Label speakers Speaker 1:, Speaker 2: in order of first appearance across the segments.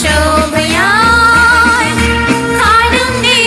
Speaker 1: ശോഭയായി കാണുന്നേ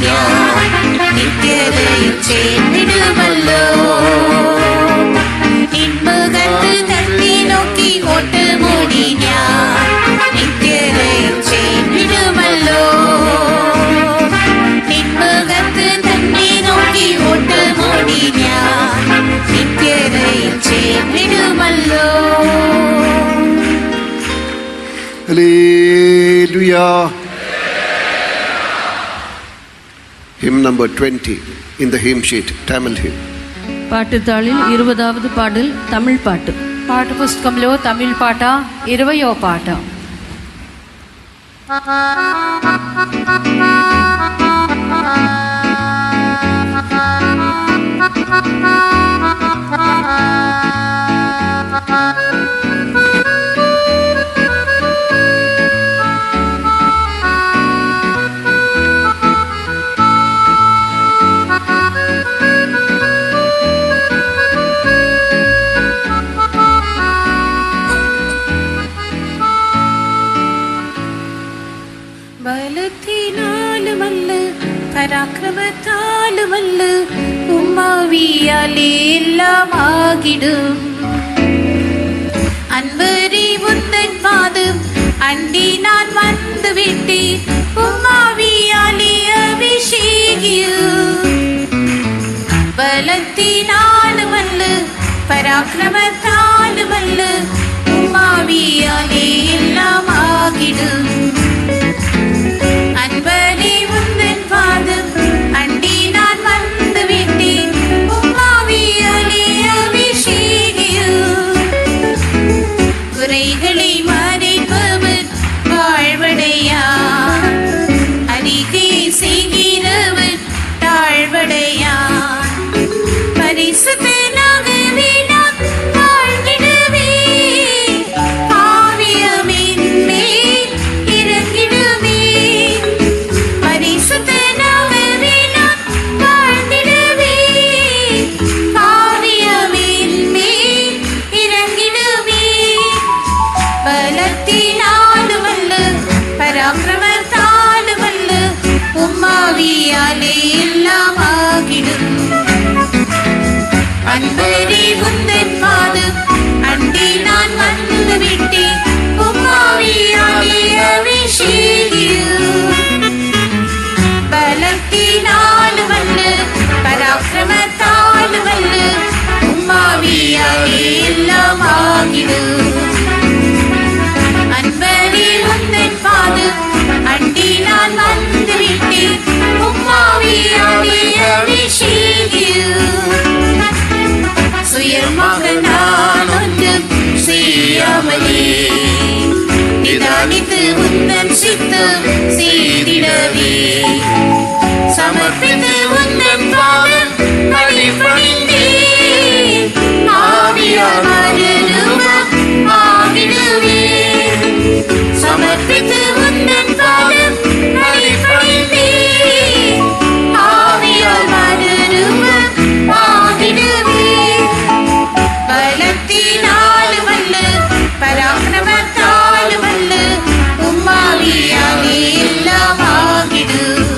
Speaker 1: ഞാൻ നിത്യതയിൽ ചേർന്നിടുമല്ലോ. നിൻമുഖത്ത് തട്ടി നോക്കി ഓട്ടമോടി ഞാൻ നിത്യതയിൽ ചേർന്നിടുമല്ലോ. നിൻമുഖത്ത് തട്ടി നോക്കി ഓട്ടമോടി ഞാൻ നിത്യതയിൽ ചേർന്നിടുമല്ലോ.
Speaker 2: Hallelujah. Hymn number 20 in the hymn sheet, Tamil hymn.
Speaker 3: పాటుతాళిల్ 20వ పాడల్ Tamil పాటు.
Speaker 4: పాఠ పుస్తకంలో తమిళ్ పాట 20వ పాట.
Speaker 1: ബലത്തിനാലുമല്ല പരാക്രമത്താലുമല്ല ഉമ്മാവിയാലേ എല്ലാം ആകിടും. அன்பரே உந்தன் பாதம் அண்டி நான் வந்து விட்டேன். உம்மாவியாலே அபிஷேகியும். பலத்தினாலுமல்ல பராக்கிரமத்தாலுமல்ல உம்மாவியாலே எல்லாம் ஆகிடும். அன்பரே உந்தன் பாதம் அண்டி நான் வந்து விட்டேன். உம்மாவியாலே அபிஷேகியும். குறைகளை மறைப்பவர் வாழ்வடையார். அறிக்கை செய்கிறவர் தாழ்வடையார். பரிசுத்தனாகவே நான் வாழ்ந்திடுவே. காவியமின் மேல் இறங்கிடுவே. பரிசுத்தனாகவே நான் வாழ்ந்திடுவே. காவியமின் மேல் இறங்கிடுவே. பலத்தினாலுமல்ல பராக்கிரமத்தாலுமல்ல உம்மாவியாலே எல்லாம் ஆகிடும். அன்பரே உந்தன் பாதம் அண்டி நான் வந்து விட்டேன். உம்மாவியாலே அபிஷேகியும். பலத்தினாலுமல்ல பராக்கிரமத்தாலுமல்ல உம்மாவியாலே எல்லாம் ஆகிடும். அன்பரே உந்தன் பாதம் அண்டி நான் வந்து விட்டேன். உம்மாவியாலே அபிஷேகியும். சுயமாக நான் ஒன்றும் செய்யாமலே நிதானித்து உந்தன் சித்தம் செய்திடவே சமர்ப்பித்து உந்தன் பாதம் அடிபணிந்தேன். ஆவியால் மறுரூபம் ஆகிடுவேன். சமர்ப்பித்து உந்தன் பாதம் அடிபணிந்தேன். ஆவியால் மறுரூபம் ஆகிடுவேன். பலத்தினாலுமல்ல பராக்கிரமத்தாலுமல்ல உம்மாவியாலே எல்லாம் ஆகிடும்.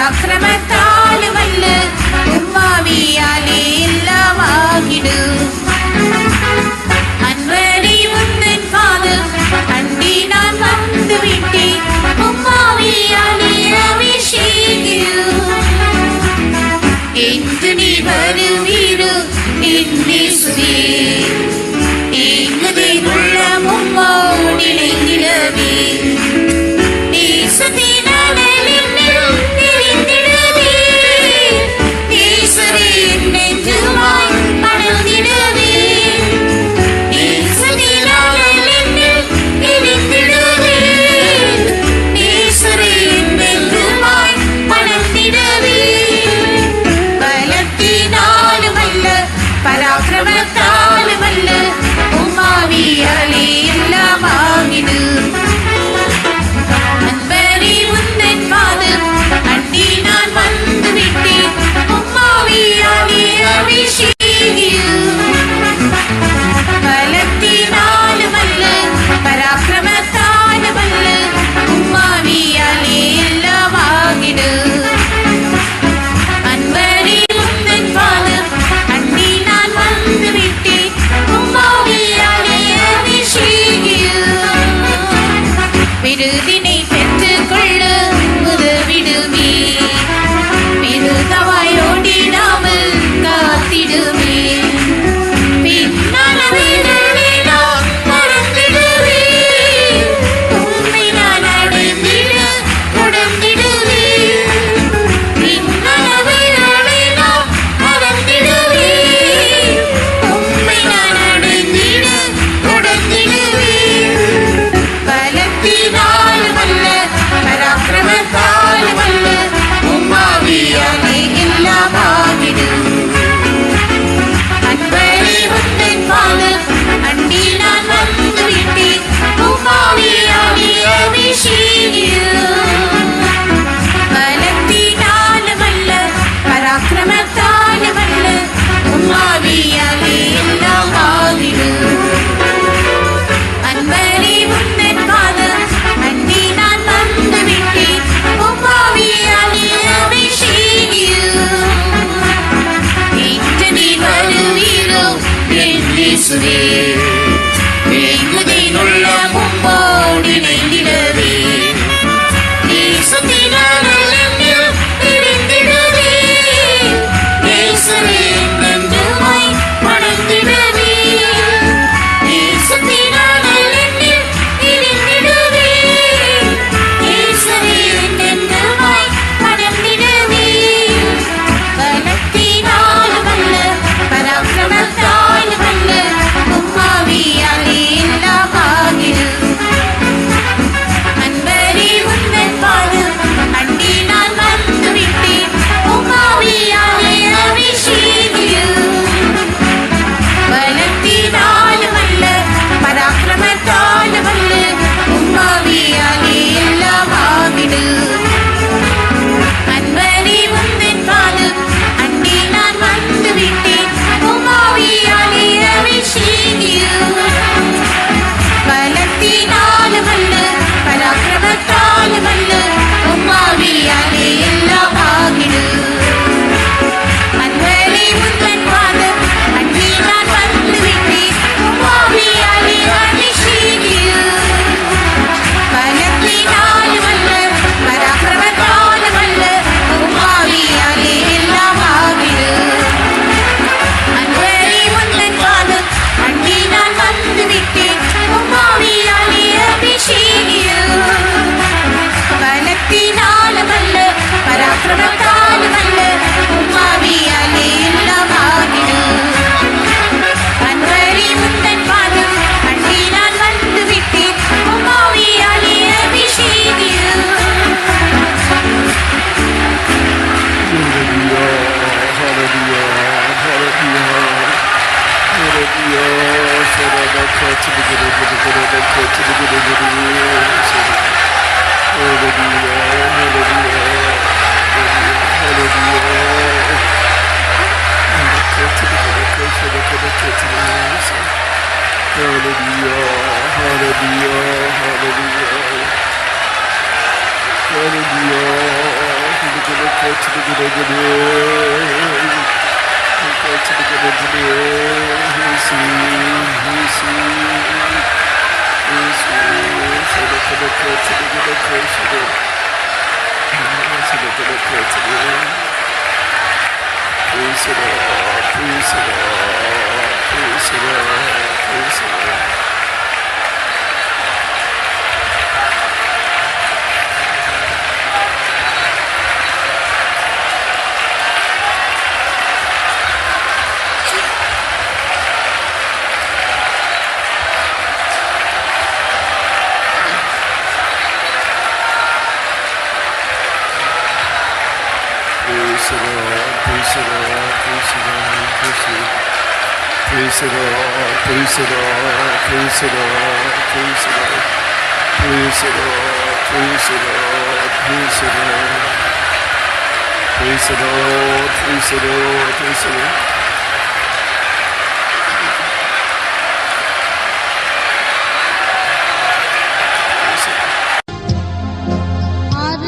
Speaker 1: பராக்கிரமத்தாலும் அல்ல உம்மாவியாலே எல்லாம் ஆகிடும். அன்பரே உந்தன் பாதம் அண்டி நான் வந்து விட்டேன் உம்மாவியாலே அபிஷேகியும். என்று நீ வருவீரோ என் இயேசுவே எங்குதேன் உள்ளம் உம்மோடு இணைந்திடவே. நேசத்தின் அனல் என்னில் எரிந்திடவே. நேசரே என் நெஞ்சுமாய் படர்ந்திடவே. நேசத்தின் அனல் என்னில் எரிந்திடவே. நேசரே என் நெஞ்சுமாய் படர்ந்திடவே. பலத்தினாலும் அல்ல பராக்கிரமத்தாலும் அல்ல உம்மாவியாலே எல்லாம் ஆகிடும். அன்பரே உந்தன் பாதம் அண்டி நான் வந்து விட்டேன் உம்மாவியாலே அபிஷேகியும். பலத்தினாலும் அல்ல பராக்கிரமத்தாலும் அல்ல உம்மாவியாலே எல்லாம் ஆகிடும். அன்பரே உந்தன் பாதம் அண்டி நான் வந்து விட்டேன் உம்மாவியாலே அபிஷேகியும். விருதினை பெற்றுக் கொள்ள உதவிடுமே. விருதவாய் ஓடிடாமல் காத்திடுமே. பின்னளவிலே நான் மறந்திடுவே. உம்மை நான் அடைந்திட தொடர்ந்திடுவே. பின்னளவிலே நான் மறந்திடுவே. உம்மை நான் அடைந்திட தொடர்ந்திடுவே. பலத்தினாலும் அல்ல பராக்கிரமத்தாலும் அல்ல உம்மாவியாலே எல்லாம் ஆகிடும். அன்பரே உந்தன் பாதம் அண்டி நான் வந்து விட்டேன் உம்மாவியாலே அபிஷேகியும். பலத்தினாலும் அல்ல பராக்கிரமத்தாலும் அல்ல உம்மாவியாலே எல்லாம் ஆகிடும். அன்பரே உந்தன் பாதம் அண்டி நான் வந்து விட்டேன் உம்மாவியாலே அபிஷேகியும். இன்று நீ வருவீரோ என் இயேசுவே எங்குதேன் உள்ளம் உம்மோடு இணைந்திடவே. நேசத்தின் அனல் என்னில் எரிந்திடவே. நேசரே என் நெஞ்சுமாய் படர்ந்திடவே. நேசத்தின் அனல் என்னில் எரிந்திடவே. நேசரே என் நெஞ்சுமாய் படர்ந்திடவே. பலத்தினாலும் அல்ல பராக்கிரமத்தாலும் அல்ல உம்மாவியாலே எல்லாம் ஆகிடும். அன்பரே உந்தன் பாதம் அண்டி நான் வந்து விட்டேன் உம்மாவியாலே அபிஷேகியும். பலத்தினாலும் அல்ல பராக்கிரமத்தாலும் அல்ல உம்மாவியாலே எல்லாம் ஆகிடும். அன்பரே உந்தன் பாதம் அண்டி நான் வந்து விட்டேன் உம்மாவியாலே அபிஷேகியும். பலத்தினாலும் அல்ல பராக்கிரமத்தாலும் அல்ல உம்மாவியாலே எல்லாம் ஆகிடும். அன்பரே உந்தன் பாதம் அண்டி நான் வந்து விட்டேன் உம்மாவியாலே அபிஷேகியும். பலத்தினாலும் அல்ல பராக்கிரமத்தாலும் அல்ல உம்மாவியாலே எல்லாம் ஆகிடும். அன்பரே உந்தன் பாதம் அண்டி நான் வந்து விட்டேன் உம்மாவியாலே அபிஷேகியும். பலத்தினாலும் அல்ல பராக்கிரமத்தாலும் அல்ல உம்மாவியாலே எல்லாம் ஆகிடும். அன்பரே உந்தன் பாதம் அண்டி நான் வந்து விட்டேன் உம்மாவியாலே அபிஷேகியும்.
Speaker 2: Hallelujah. Praise the Lord, praise the Lord, praise the Lord, praise the Lord, praise the Lord, praise the Lord, praise the Lord, praise the Lord, praise the Lord, praise the Lord, praise the Lord.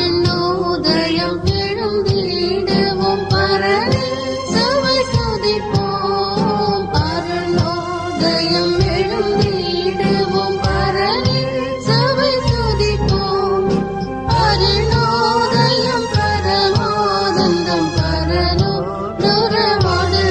Speaker 5: அருணோதயம் எழுந்திடுவோம் பரனே சபை துதிப்போம். அருணோதயம் எழுந்திடுவோம் பரனே சபை துதிப்போம். அருணோதயம் பரமானந்தம் பரனோ நுரவாடு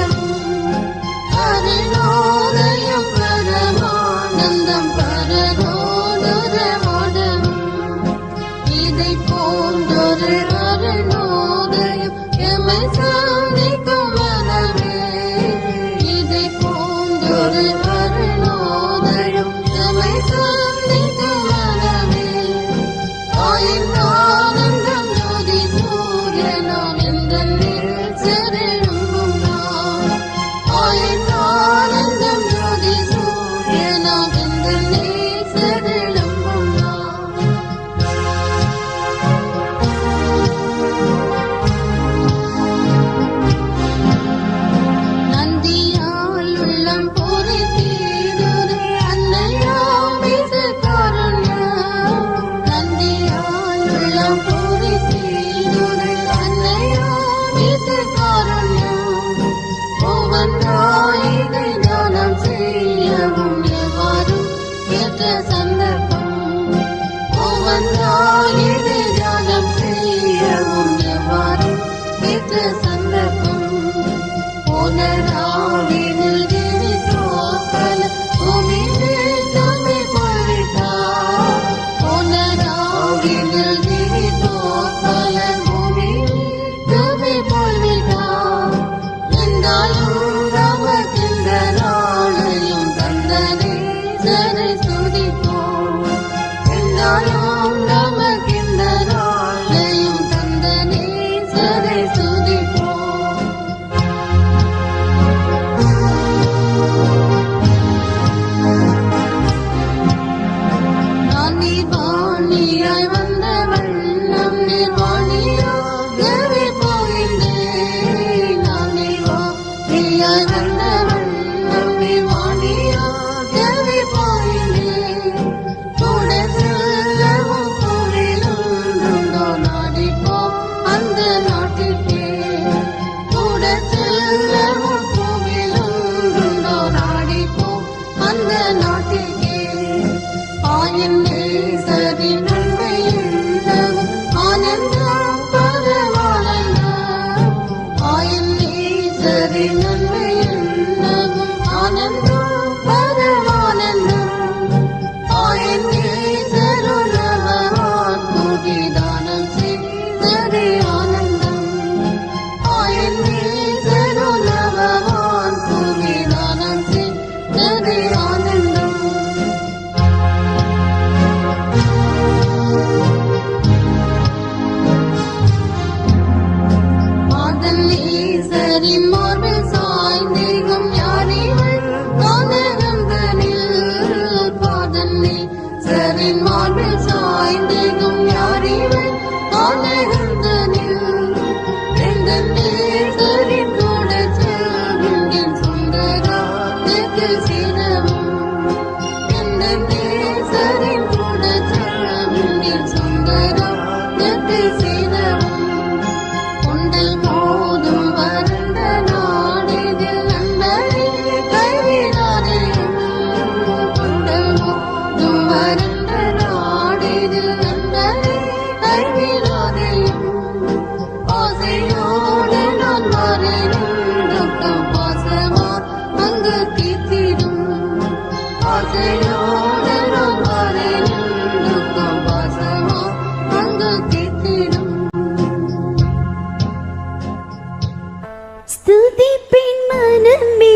Speaker 5: സ്തുതിപ്പിൻ മനമേ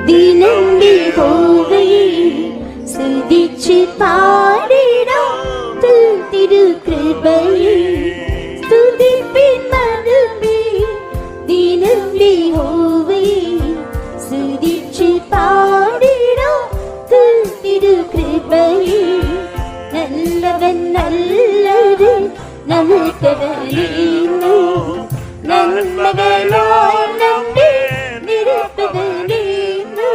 Speaker 5: ദിനം യഹോവയെ സ്തുതിച്ച് പാടിടാം തിരുകൃപയെ സ്തുതിപ്പിൻ മനമേ ദിനം യഹോവയെ സ്തുതിച്ച് പാടിടാം തിരുകൃപയെ നല്ലവൻ നല്ലവൻ നമുക്കവനീന്നു നന്മകളാൽ നമ്മെ നിരപ്പവനീന്നു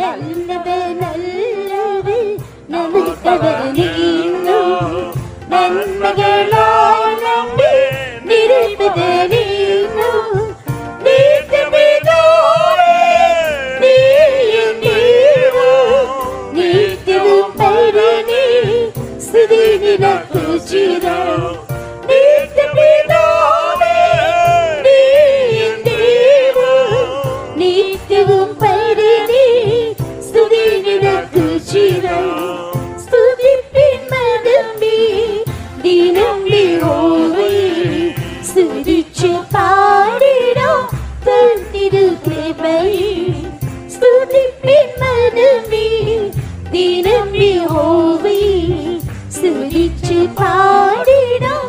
Speaker 5: നല്ലവൻ നല്ലവൻ നമുക്കവനീന്നു നന്മകളാൽ നമ്മെ നിരപ്പവനീന്നു നിത്യവും പരനേ സ്തുതി നിനക്കു ചിരം നിത്യവും പരനേ സ്തുതി നിനക്കു ചിരം സ്തുതിപ്പിൻ മനമേ ദിനം യഹോവയെ സ്തുതിച്ചു പാടിടാം തിരുകൃപയെ സ്തുതിപ്പിൻ മനമേ ദിനം യഹോവയെ സ്തുതിച്ചു പാടിടാം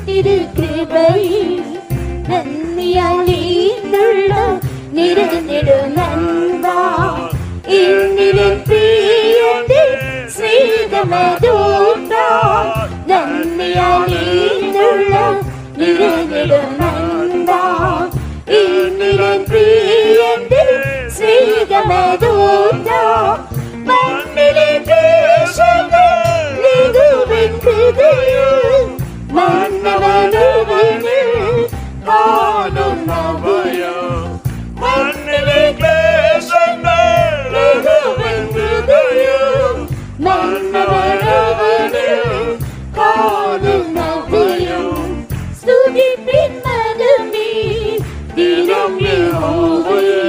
Speaker 5: തിരുകൃപയെ നന്ദിയാൽ നീന്തുള്ള നിരനിടും നന്മ എന്നിലെ പ്രിയന്റെ സ്നേഹമധൂർത്ത നന്ദിയാൽ നീന്തുള്ള നിരനിടും നന്മ എന്നിലെ പ്രിയന്റെ സ്നേഹമധൂർത്ത മണ്ണിലെ ദേശങ്ങൾ ലഘുവിൻ ഹൃദയം മന്നവനുവന് കാണുന്ന ഭയം മണ്ണിലെ ക്ലേശങ്ങൾ ലഘുവിൻ ഹൃദയം മന്നവനുവന് കാണുന്ന ഭയം സ്തുതിപ്പിൻ മനമേ ദിനം യഹോവയെ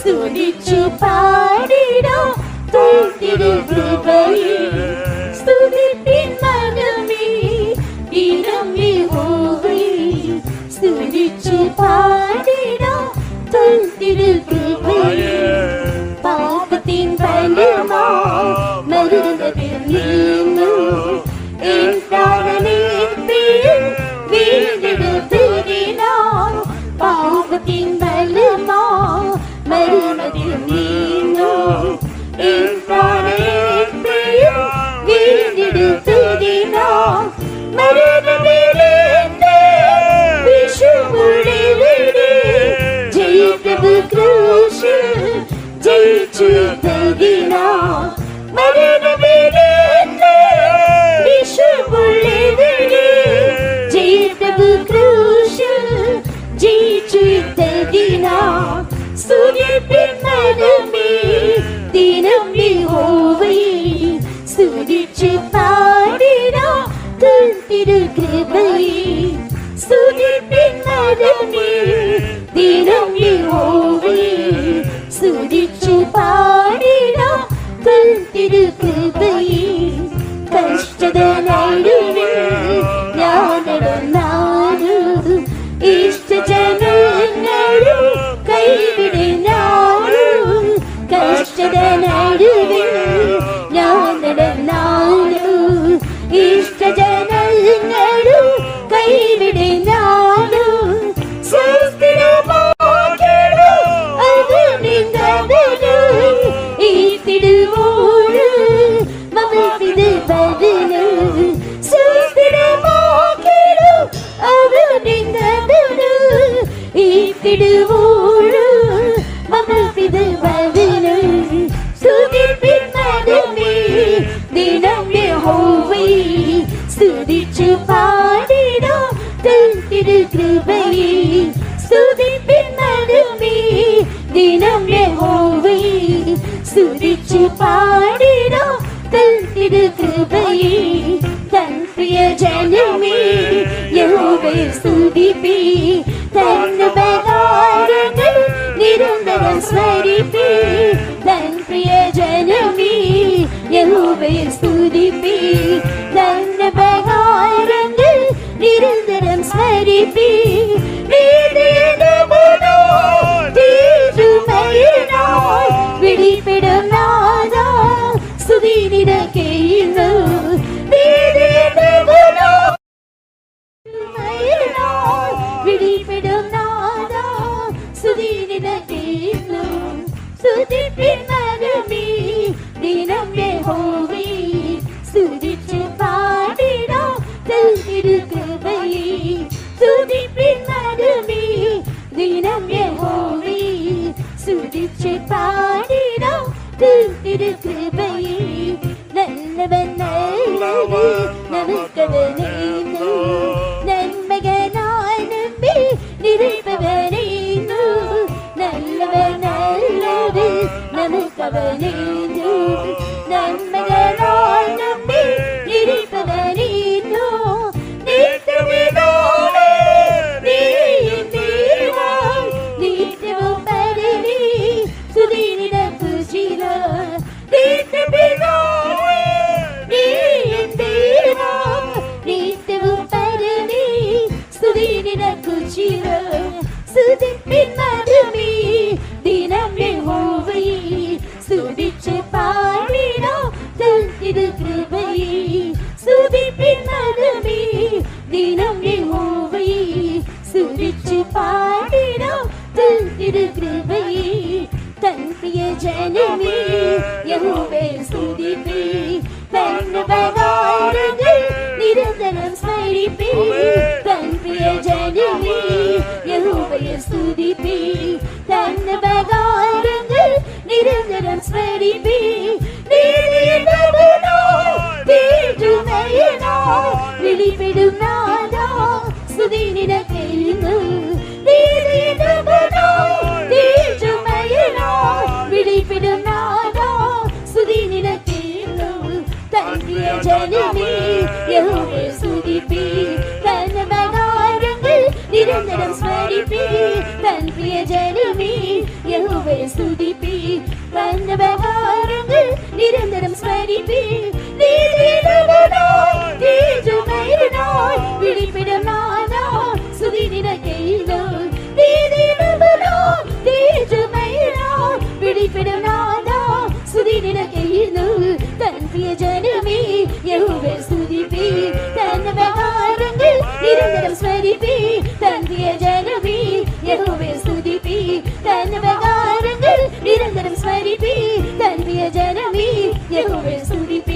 Speaker 5: സ്തുതിച്ചു പാടിടാം തിരുകൃപയെ സ്തുതിപ്പിൻ മനമേ ദിനം യഹോവയെ സ്തുതിച്ചു പാടിടാം തിരുകൃപയെ പാപത്തിൻ ഫലമായി മരണത്തിൽ നിന്നു എൻ പ്രാണനെത്തിയും വീണ്ടെടുത്തതിനാൽ പാപത്തിൻ ഫലമായി മരണത്തിൽ നിന്നു എൻ പ്രാണനെത്തിയും വീണ്ടെടുത്തതിനാൽ മരണമേലെന്റെ വിഷമുള്ളിലെ ജയിക്കു ക്രൂശ് ജയിച്ചതിനാൽ മരണമേലെന്റെ വിഷമുള്ളിലെ ജയിക്കു ക്രൂശ് ജയിച്ചതിനാൽ സ്തുതിപ്പിൻ മനമേ ദിനം യഹോവയെ സ്തുതിച്ചു പാടിടാം തിരുകൃപയെ സ്തുതിപ്പിൻ മനമേ ദിനം യഹോവയെ സ്തുതിച്ചു പാടിടാം തിരുകൃപയെ കഷ്ടത നടുവിൽ ഞാൻ നടന്നാലും ഇഷ്ടജനങ്ങളും കൈവിടിനാലും കഷ്ടത നടുവിൽ ഞാൻ നടന്നാലും ഇഷ്ടജനങ്ങളും കൈവിടിനാലും ഈ തിരുവോട് മമപിത് പതിന് ഈ തിരുവോട് മമപിത് പതിന് സ്തുതിപ്പിൻ മനമേ ദിനം യഹോവയെ സ്തുതിച്ചു പാടിടാം തിരുകൃപയെ സ്തുതിപ്പിൻ മനമേ ദിനം യഹോവയെ സ്തുതിച്ചു പാടിടാം തിരുകൃപയെ തൻ പ്രിയ ജനമേ യഹോവയെ സ്തുതിപ്പി തന്നുപകാരങ്ങൾ നിരന്തരം സ്മരിപ്പി തൻ പ്രിയ ജനമേ യഹോവയെ സ്തുതിപ്പി തന്നുപകാരങ്ങൾ നിരന്തരം സ്മരിപ്പി விழிப்பிடும் நாதா சுதி நினைத்தேனும் சுதிப்பின் மனமே தினம் யெகோவே சுதிச்சு பாடிடும் திருக்கிருபையே சுதிப்பின் மனமே தினம் யெகோவே சுதிச்சு பாடிடும் திருக்கிருபையே நல்லவன் நல்லது நமக்கவனே நன்மைகளாய் நம்பி நினைப்பவனே நல்லவன் நல்லது நமக்கவனே நன்மைகளாய் நம்பி நினைப்பவனே சுதிப்பின் மனமே தினம் யெகோவை சுதிச்சு பாடிடும் திருக்கிருபையே சுதிப்பின் மனமே தினம் யெகோவை சுதிச்சு பாடிடும் திருக்கிருபையே தன் பிரிய ஜனமே யெகோவை ஸ்துதிப்பே தன்னபகாரங்கள் நிரந்தரம் ஸ்மரிப்பே தன் பிரிய ஜனமே யெகோவை ஸ்துதிப்பே தன்னபகாரங்கள் நிரந்தரம் ஸ்மரிப்பே விழிப்பிடும் நாதா சுதி நினைத்தேனு விழிப்பிடும் நாதா சுதி நினைத்தேனு தன் பிரிய ஜனமே யெகோவை ஸ்துதிப்பே தன்னபகாரங்கள் நிரந்தரம் ஸ்மரிப்பே தன் பிரிய ஜனமே யெகோவை ஸ்துதிப்பே தன்னபகாரங்கள் நிரந்தரம் ஸ்மரிப்பே விழிப்பிடும் நாதா சுதி நினைத்தேனு விழிப்பிடும் நாதா சுதி நினைத்தேனு தன் பிரிய ஜனமே யெகோவை ஸ்துதிப்பே தன்னபகாரங்கள் நிரந்தரம் ஸ்மரிப்பே தன் பிரிய ஜனமே யெகோவை ஸ்துதிப்பே தன்னபகாரங்கள் நிரந்தரம் ஸ்மரிப்பே தன் பிரிய ஜனமே யெகோவை ஸ்துதிப்பே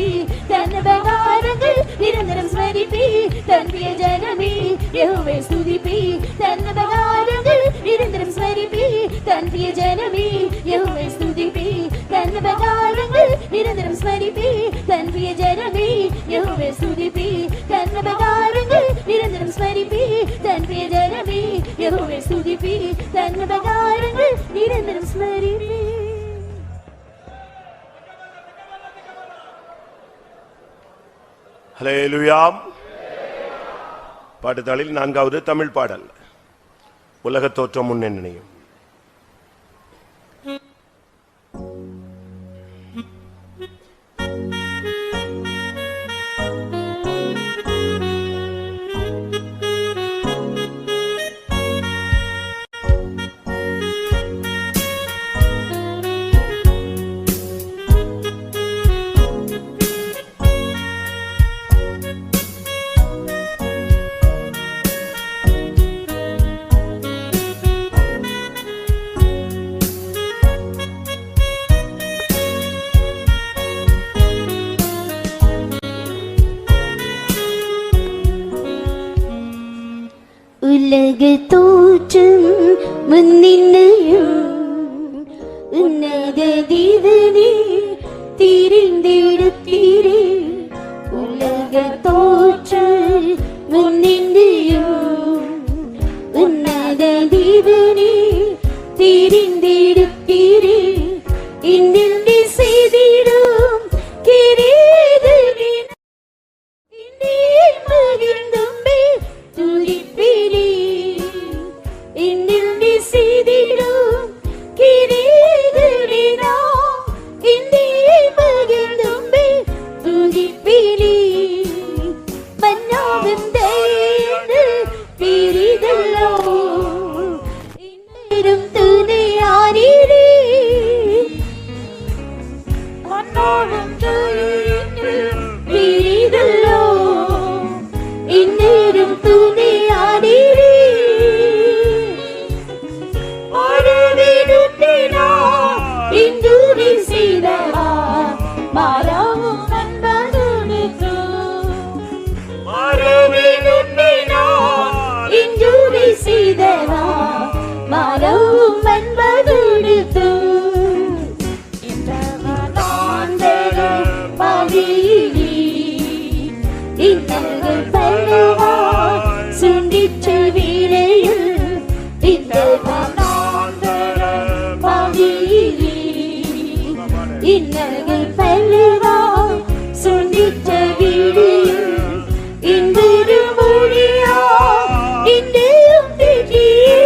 Speaker 5: தன்னபகாரங்கள் நிரந்தரம் ஸ்மரிப்பே தன் பிரிய ஜனமே யெகோவை ஸ்துதிப்பே தன்னபகாரங்கள் நிரந்தரம் ஸ்மரிப்பே தன் பிரிய ஜனமே யெகோவை ஸ்துதிப்பே தன்னபகாரங்கள் நிரந்தரம் ஸ்மரிப்பே தன் பிரிய ஜனமே யெகோவை ஸ்துதிப்பே தன்னபகாரங்கள் நிரந்தரம் ஸ்மரிப்பே தன் பிரிய ஜனமே யெகோவை ஸ்துதிப்பே தன்னபகாரங்கள் நிரந்தரம் ஸ்மரிப்பே.
Speaker 2: ஹல்லேலூயா. பாட்டுத்தாளில் 4வது தமிழ் பாடல். உலகத் தோற்றம் முன்னே நினையும்.
Speaker 5: உலக தோற்றம் முன்னின்னையும் உன்னத தேவனே தெரிந்தெடுத்தீரே. உலக தோற்றம் முன்னின்னையும் உன்னத தேவனே தெரிந்தெடுத்தீரே. இன்னென்று செய்திடும் கிரீடமே மகிழ்ந்தும்பே துதிப்பீரே. இன்னென்று செய்திடும் கிரீடமே இன்னே மகிழ்ந்தும்பே துதிப்பீரே. மன்னாவும் தேர்ந்து பிரிதல்லோ இன்னும் துணையாரீரே. செய்தவா மரவும் மண்பதுடுத்து இன்னல்கள் பல்லுவா சுண்டிச்ச வீரையில் இந்த இன்னல்கள் பல்லுவா சுண்டிச்ச வீரையில் இன்பெரு மொழியா இன்றையும் திட்டியே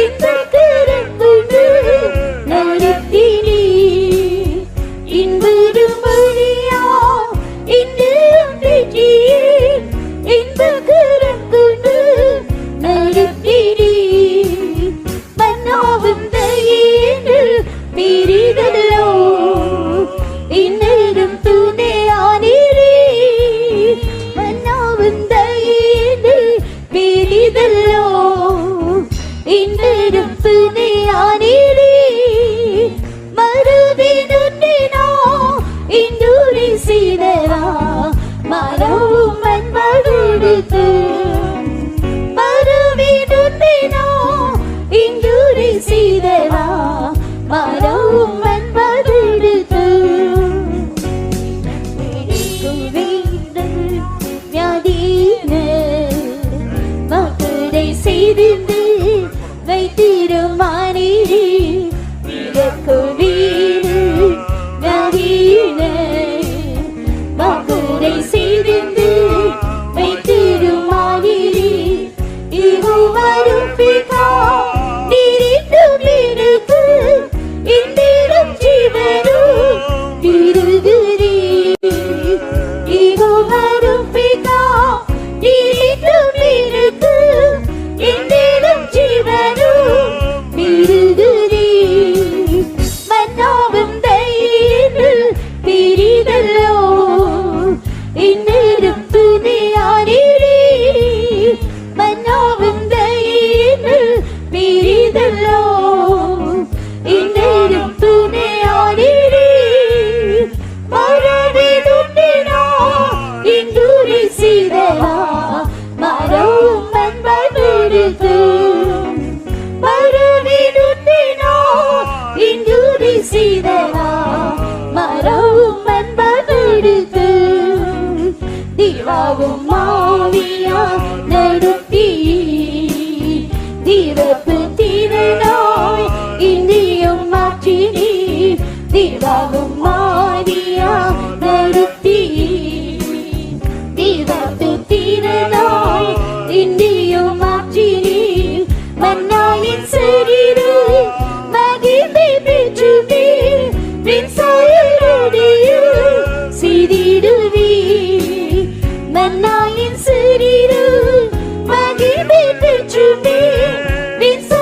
Speaker 5: இந்த கரங்குண்டு நடத்தினே இன்பெரு மொழியா இன்றையும் திட்டியே இந்த கரங்குண்டு நடத்தினே மன்னாவும் தயேன்று பிரிதல்லோ இன்னும் துணையானீரே மன்னாவும் தயேன்று பிரிதல்லோ இன்னும் துணையானீரே மறுதினோ இன்றுரி செய்தவா மரவும் மண்படுத்து மறுவிடுத்தினோ இன்றுரி செய்தவா மரவும் மண்படுத்து வியாதீன மக்களை செய்திருந்து வைத்திருமானே இதற்கு வீடு வியாதீன மக்களை செய்திருந்து வைத்திருமானே இகுவரும் பிதா நீரிட்டு பிறகு இந்திரும் ஜீவனும் திருகுரே இகுவரும் பிதா நீரிட்டு பிறகு இந்திரும் ஜீவனும் திருகுரே மன்னாவும் தயேன்று பிரிதல்லோ இன்னும் துணையானீரே மன்னாவும் தயேன்று பிரிதல்லோ இன்னும் துணையானீரே மரவிடுத்தினோ இன்றுரி செய்தவா மரவும் மண்படுத்து மரவிடுத்தினோ இன்றுரி செய்தவா மரவும் மண்படுத்து திவாவும் மாவியா நடத்தி திவப்பு திறனாய் இந்தியும் மாற்றினி திவாவும் மாவியா நடத்தி திவப்பு திறனாய் இந்தியும் மாற்றினி மன்னாயின் சரீரு மகிமை பெற்றுமே விண்சாயருடைய சிறிடுவே மன்னாயின் சரீரு மகிமை பெற்றுமே விண்சாய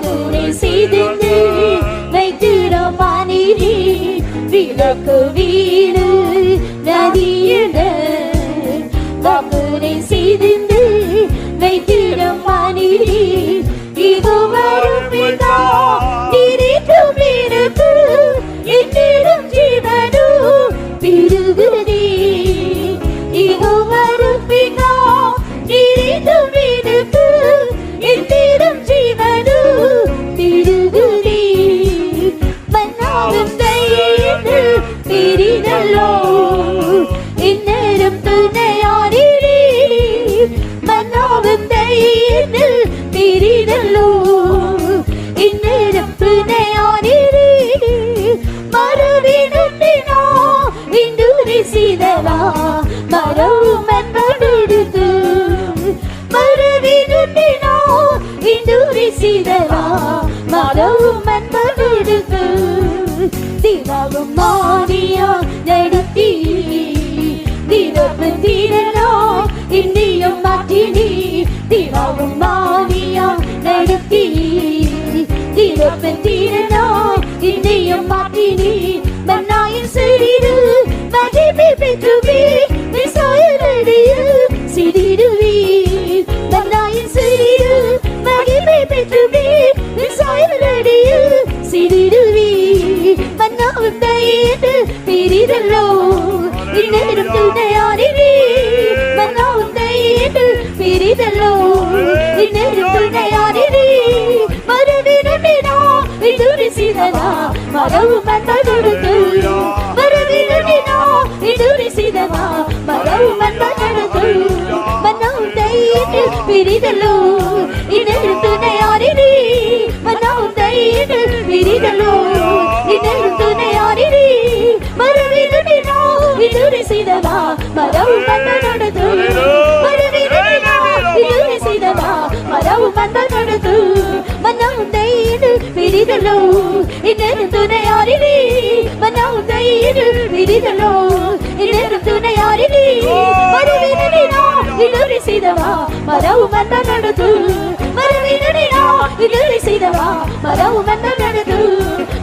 Speaker 5: வாக்குரை செய்து வைத்திடும் மனிதே விளக்கு வீடு நதியிட வாக்குரை செய்து வைத்திடும் மனிதே இது வரும் பிதா நினைக்கும் எனக்கு என்னிடம் ஜீவனு பெருகுதே இது வரும் பிதா நினைக்கும் எனக்கு என்னிடம் ஜீவனு பெருகுதே மன்னாவும் தையது பெரிதல்லோ என்னிடம் துணையாரிலே மன்னாவும் தையது பெரிதல்லோ என்னிடம் துணையாரிலே மறுவினத்தினா விந்துரை செய்தவா மரவும் அன்படுத்து மறுவினத்தினா விந்துரை செய்தவா மரவும் அன்படுத்து தினமும் மாறியா நடத்தி தினமும் தினோ இந்தியும் மாற்றினி தினமும் மாறியா நடத்தி தினமும் தினோ இந்தியும் மாற்றினி மன்னாயின் சிறிது மகிமை பெற்றுவே விசாயலடியில் சிறிதுவே மன்னாயின் சிறிது மகிமை பெற்றுவே விசாயலடியில் சிறிதுவே மன்னாவும் தையது பெரிதல்லோ இன்னும் துணையாரிலே மன்னாவும் தையது பெரிதல்லோ இன்னும் துணையாரிலே மறுவினா விதுரி சீதனா மரவும் அன்படுத்து மறுவினா விதுரி சீதனா மரவும் அன்படுத்து மன்னாவும் தையது பெரிதல்லோ இன்னும் துணையாரிலே மன்னாவும் தையது பெரிதல்லோ இன்னும் துணையாரிலே மறுவினா விதுரி சீதனா மரவும் அன்படுத்து மறுவினா விதுரி சீதனா மரவும் அன்படுத்து மன்னாவும் தையது பெரிதல்லோ இன்னும் துணையாரிலே மன்னாவும் தையது பெரிதல்லோ இன்னும் துணையாரிலே மறுவினா விதுரி சீதனா மரவும் அன்படுத்து மறுவினா விதுரி சீதனா மரவும் அன்படுத்து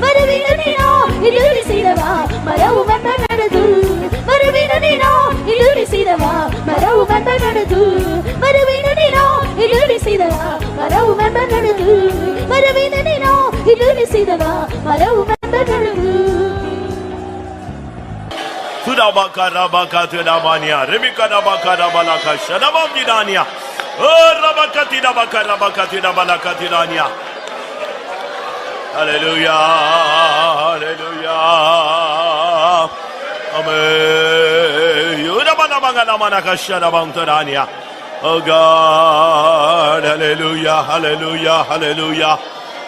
Speaker 5: மறுவினா விதுரி சீதனா மரவும் அன்படுத்து மறுவினா விதுரி சீதனா மரவும் அன்படுத்து மறுவினா விதுரி சீதனா மரவும் அன்படுத்து மறுவினா விதுரி சீதனா மரவும் அன்படுத்து
Speaker 2: Sudabaka rabaka tudabania rebika rabaka rabalaka shadabam didania o rabaka tidabaka rabaka tidabalaka tidania hallelujah hallelujah amen yudabana bangana manaka shadabam tudania oh God hallelujah hallelujah hallelujah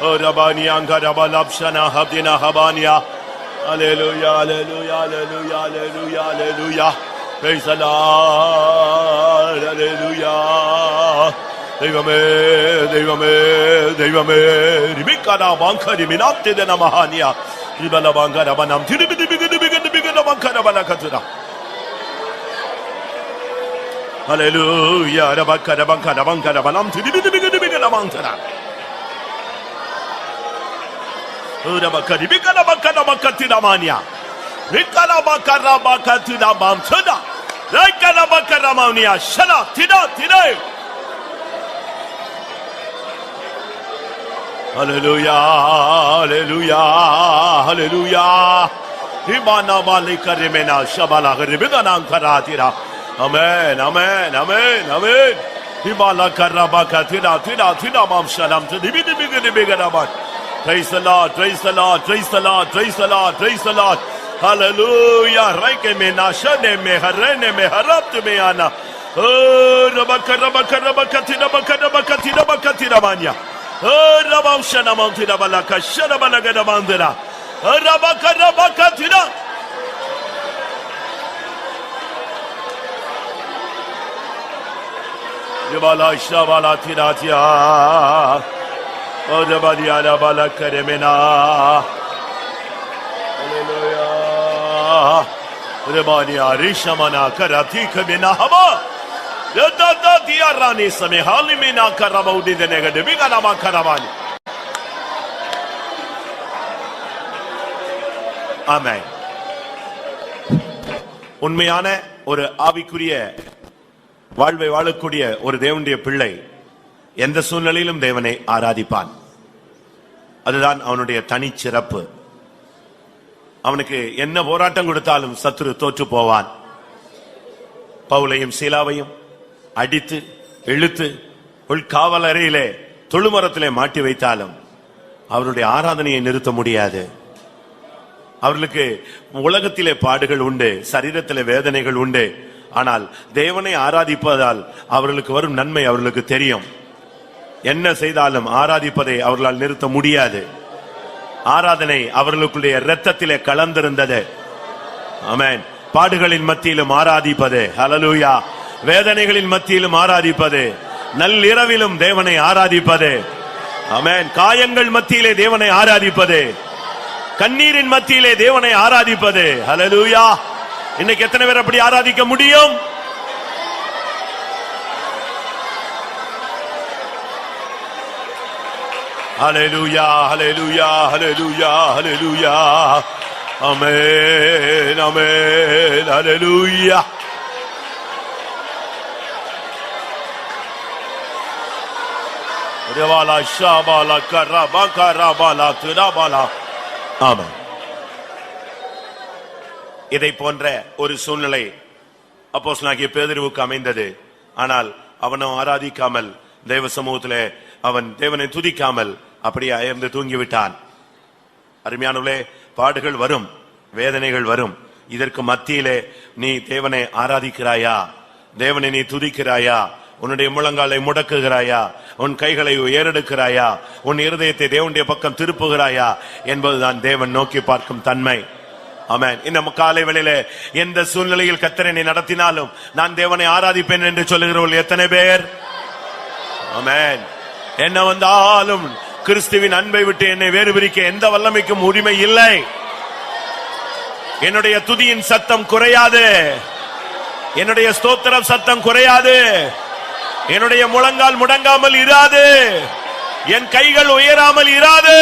Speaker 2: oh rabania ngadabalapshana habdina habania Hallelujah, hallelujah, hallelujah, hallelujah, hallelujah. Praise the Lord, hallelujah. Devame, devame, devame. Ribikada banka diminante de namahania. Ribala banka rabanam. Tiribigada banka rabalakatuna. Hallelujah, rabaka rabanka rabanka rabanam. Tiribigada banka. Urabakari bikana bakana bakatira mania. Bikana bakara bakatira bamsada. Rakana bakara mania. Shana tida tida. Hallelujah, hallelujah, hallelujah. Himana malika remena shabala rebidana karatira. Amen, amen, amen, amen. Himala karabakatira tida tida bamshalam tida bigana bak. Praise the Lord, praise the Lord, praise the Lord, praise the Lord, praise the Lord. Hallelujah. Raike me nashane me harene me haraptu me ana. Oh, rabaka rabaka rabaka tidabaka rabaka tidabaka tidamanya. Oh, rabam shana mountina balaka shana balaga mandera. Oh, rabaka rabaka tida. Yabala shabala tidatia. Oh, the body ala bala karemena. Hallelujah. The body arishamana karati kabina haba. The dia rani same halimina karabaudi the negative bigana karavani.
Speaker 6: ஆமென். உண்மையான ஒரு ஆவிக்குரிய வாழ்வை வாழக்கூடிய ஒரு தேவனுடைய பிள்ளை எந்த சூழ்நிலையிலும் தேவனை ஆராதிப்பான். அதுதான் அவனுடைய தனிச்சிறப்பு. அவனுக்கு என்ன போராட்டம் கொடுத்தாலும் சத்துரு தோற்று போவான். பவுலையும் சீலாவையும் அடித்து இழுத்து உள்காவல் அறையிலே தொழுமரத்திலே மாட்டி வைத்தாலும் அவருடைய ஆராதனையை நிறுத்த முடியாது. அவர்களுக்கு உலகத்திலே பாடுகள் உண்டு, சரீரத்திலே வேதனைகள் உண்டு. ஆனால் தேவனை ஆராதிப்பதால் அவர்களுக்கு வரும் நன்மை அவர்களுக்கு தெரியும். என்ன செய்தாலும் ஆராதிப்பதை அவர்களால் நிறுத்த முடியாது. ஆராதனை அவர்களுக்குடைய இரத்தத்திலே கலந்திருந்தது. ஆமென். பாடுகளின் மத்தியிலும் ஆராதிப்பது, ஹல்லேலூயா. வேதனைகளின் மத்தியிலும் ஆராதிப்பது, நள்ளிரவிலும் தேவனை ஆராதிப்பது, ஆமென். காயங்கள் மத்தியிலே தேவனை ஆராதிப்பது, கண்ணீரின் மத்தியிலே தேவனை ஆராதிப்பது, ஹல்லேலூயா. இன்னைக்கு எத்தனை பேர் அப்படி ஆராதிக்க முடியும்? ஹல்லேலூயா, ஹல்லேலூயா, ஹல்லேலூயா, ஹல்லேலூயா. ஆமென், ஆமென், ஹல்லேலூயா. ரவாலா ஷாபாலா கரபா கரபாலா துராபாலா. ஆமென். இதை போன்ற ஒரு சூழ்நிலை அப்போஸ்தலனாகிய பேதுருவுக்கு அமைந்தது. ஆனால் அவனும் ஆராதிக்காமல் தேவ சமூகத்திலே அவன் தேவனை துதிக்காமல் அப்படியே அயர்ந்து தூங்கிவிட்டான். அருமையானவர்களே, பாடுகள் வரும், வேதனைகள் வரும். இதற்கு மத்தியிலே நீ தேவனை ஆராதிக்கிறாயா? தேவனை நீ துதிக்கிறாயா? உன்னுடைய முழங்காலை முடக்குகிறாயா? உன் கைகளை ஏறெடுக்கிறாயா? உன் இருதயத்தை தேவனுடைய பக்கம் திருப்புகிறாயா என்பதுதான் தேவன் நோக்கி பார்க்கும் தன்மை. ஆமென். இந்த காலை வேளையிலே எந்த சூழ்நிலையில் கர்த்தர் என்னை நடத்தினாலும் நான் தேவனை ஆராதிப்பேன் என்று சொல்லுகிறவர்கள் எத்தனை பேர்? ஆமென். என்ன வந்தாலும் கிறிஸ்துவின் அன்பை விட்டு என்னை வேறு பிரிக்க எந்த வல்லமைக்கும் உரிமை இல்லை. என்னுடைய துதியின் சத்தம் குறையாது, என்னுடைய ஸ்தோத்திரம் சத்தம் குறையாது, என்னுடைய முழங்கால் முடங்காமல் இராது, என் கைகள் உயராமல் இராது.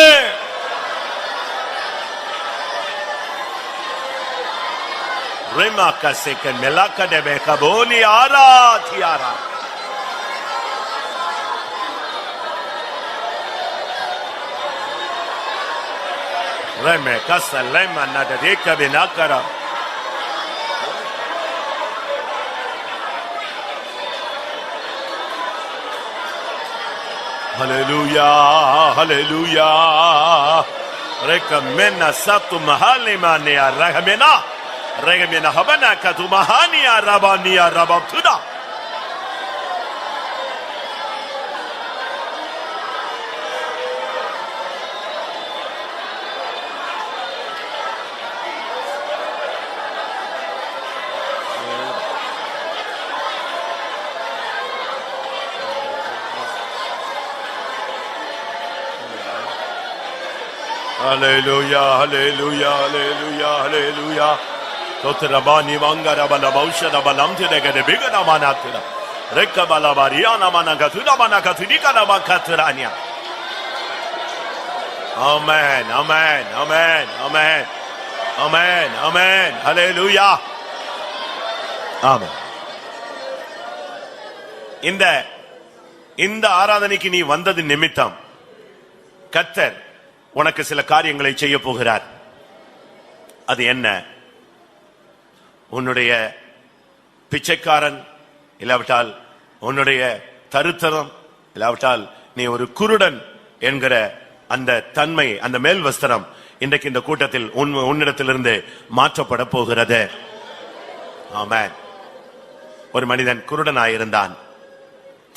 Speaker 6: Remaka seken melaka de bekaboni ara tiara. Remaka salema nadadeka binakara. Hallelujah, hallelujah. Rekamena satu mahalima ne arahamena. Regamena habana katumahania rabania rabatuda. Hallelujah, hallelujah, hallelujah, hallelujah. Totrabani vangara bala baushada balam tedega de bigana manatira. Rekka bala bariana manakatuna manakatika na makatrania. Amen, amen, amen, amen, amen, amen, hallelujah. Amen. இந்த ஆராதனைக்கு நீ வந்தது நிமித்தம் கர்த்தர் உனக்கு சில காரியங்களை செய்ய போகிறார். அது என்ன? உன்னுடைய பிச்சைக்காரன், இல்லாவிட்டால் உன்னுடைய தருத்தரம், இல்லாவிட்டால் நீ ஒரு குருடன் என்கிற அந்த தன்மை, அந்த மேல் வஸ்திரம் இன்றைக்கு இந்த கூட்டத்தில் உன்னிடத்திலிருந்து மாற்றப்பட போகிறது. ஆமென். ஒரு மனிதன் குருடனாயிருந்தான்,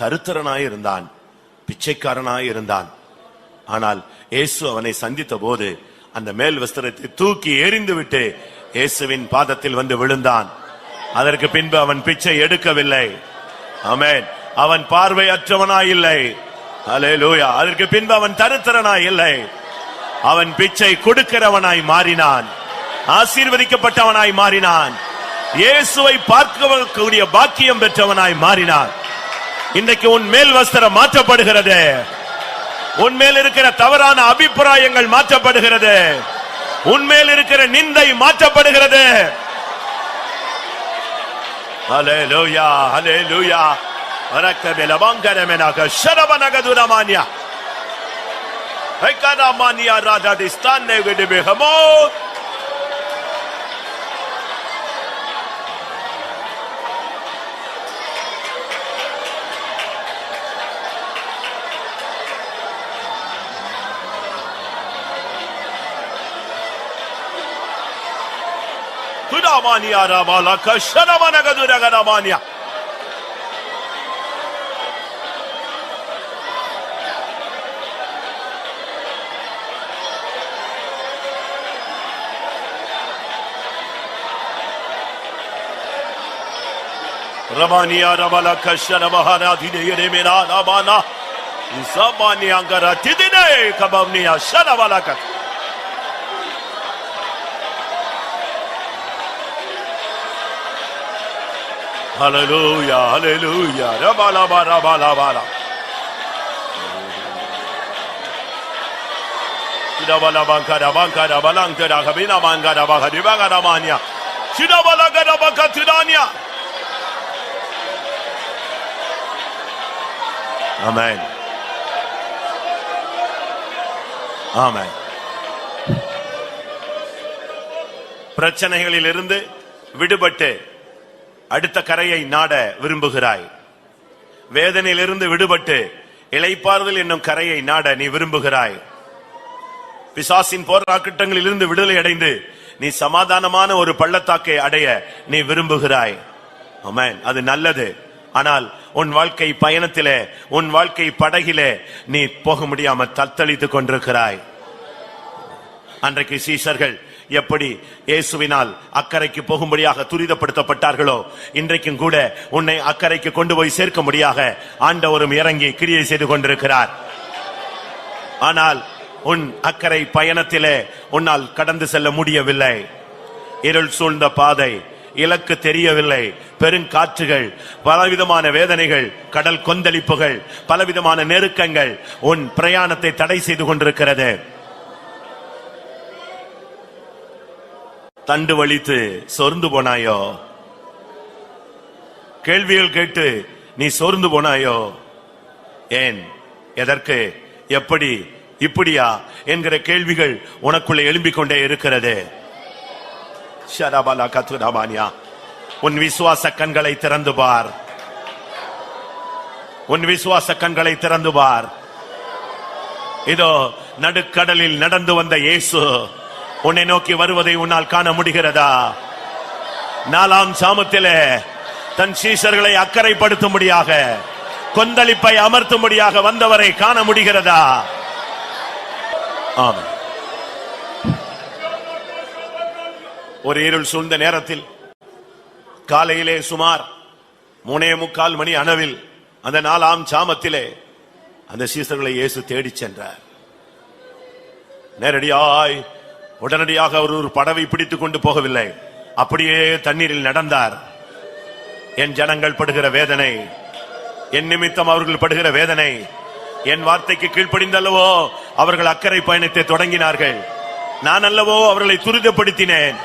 Speaker 6: தருத்தரனாயிருந்தான், பிச்சைக்காரனாயிருந்தான். ஆனால் இயேசு அவனை சந்தித்த போது அந்த மேல் வஸ்திரத்தை தூக்கி எறிந்து விட்டு இயேசுவின் பாதத்தில் வந்து விழுந்தான். அதற்கு பின்பு அவன் பிச்சை எடுக்கவில்லை. ஆமென். அவன் பார்வையற்றவனாய் இல்லை. ஹல்லேலூயா. அதற்கு பின்பு அவன் தருத்திரனாய் இல்லை. அவன் பிச்சை கொடுக்கிறவனாய் மாறினான், ஆசீர்வதிக்கப்பட்டவனாய் மாறினான், இயேசுவை பார்க்கக்கூடிய பாக்கியம் பெற்றவனாய் மாறினான். இன்றைக்கு உன் மேல் வஸ்திரம் மாற்றப்படுகிறது. உன்மேல் இருக்கிற தவறான அபிப்பிராயங்கள் மாற்றப்படுகிறது. உன்மேல் இருக்கிற நிந்தை மாற்றப்படுகிறது. ஹல்லேலூயா ஹல்லேலூயா. அரக்கபெல பங்கரமெனக ஷரபனகதுரமானியா ஹைகராமானியா ராஜாதிஸ்தானே விடுபெஹமோ. துராமானியா ராபாலா கஷரபனகதுரகரமானியா. Ramania Ramala Kashana Mahana Dine Mena Ramana Isabani Angara Tidine Kabamnia Shanavalaka. Hallelujah, hallelujah. Ramala Ramala Ramala. Shidabala Bankara Bankara Balankara Kabina Mangara Bahadibaga Ramania. Shidabala Garabaka Tidania. Amen. Amen. பிரச்சனைகளில் இருந்து விடுபட்டு அடுத்த கரையை நாட விரும்புகிறாய். வேதனையிலிருந்து விடுபட்டு இளைப்பாறுதல் என்னும் கரையை நாட நீ விரும்புகிறாய். பிசாசின் போராட்டங்களில் இருந்து விடுதலை அடைந்து நீ சமாதானமான ஒரு பள்ளத்தாக்கை அடைய நீ விரும்புகிறாய். ஆமென். அது நல்லது. ஆனால் உன் வாழ்க்கை பயணத்திலே, உன் வாழ்க்கை படகிலே நீ போக முடியாம தத்தளித்துக் கொண்டிருக்கிறாய். அன்றைக்கு சீஷர்கள் எப்படி இயேசுவினால் அக்கறைக்கு போகும்படியாக துரிதப்படுத்தப்பட்டார்களோ, இன்றைக்கும் கூட உன்னை அக்கறைக்கு கொண்டு போய் சேர்க்க முடியாக ஆண்டவரும் இறங்கி கிரியை செய்து கொண்டிருக்கிறார். ஆனால் உன் அக்கறை பயணத்திலே உன்னால் கடந்து செல்ல முடியவில்லை. இருள் சூழ்ந்த பாதை, இலக்கு தெரியவில்லை, பெருங்காற்றுகள், பலவிதமான வேதனைகள், கடல் கொந்தளிப்புகள், பலவிதமான நெருக்கங்கள் உன் பிரயாணத்தை தடை செய்து கொண்டிருக்கிறது. தண்டு வலித்து சோர்ந்து போனாயோ? கேள்விகள் கேட்டு நீ சோர்ந்து போனாயோ? ஏன், எதற்கு, எப்படி, இப்படியா என்கிற கேள்விகள் உனக்குள்ளே எழும்பிக் கொண்டே இருக்கிறது. உன் விசுவாச கண்களை திறந்து பார். உன் விசுவாச கண்களை திறந்து பார். இதோ நடுக்கடலில் நடந்து வந்த இயேசு உன்னை நோக்கி வருவதை உன்னால் காண முடிகிறதா? 4ஆம் சாமத்திலே தன் சீஷர்களை அக்கறைப்படுத்தும்படியாக, கொந்தளிப்பை அமர்த்தும்படியாக வந்தவரை காண முடிகிறதா? ஆமென். ஒரு இருள் சூழ்ந்த நேரத்தில் காலையிலே சுமார் 3:45 மணி அளவில் அந்த 4ஆம் சாமத்திலே அந்த சீஷர்களை இயேசு தேடிச் சென்றார். உடனடியாக அவர் ஒரு படவை பிடித்துக் கொண்டு போகவில்லை. அப்படியே தண்ணீரில் நடந்தார். என் ஜனங்கள் படுகிற வேதனை, என் நிமித்தம் அவர்கள் படுகிற வேதனை, என் வார்த்தைக்கு கீழ்ப்படிந்தல்லவோ அவர்கள் அக்கறை பயணத்தை தொடங்கினார்கள். நான் அல்லவோ அவர்களை துரிதப்படுத்தினேன்.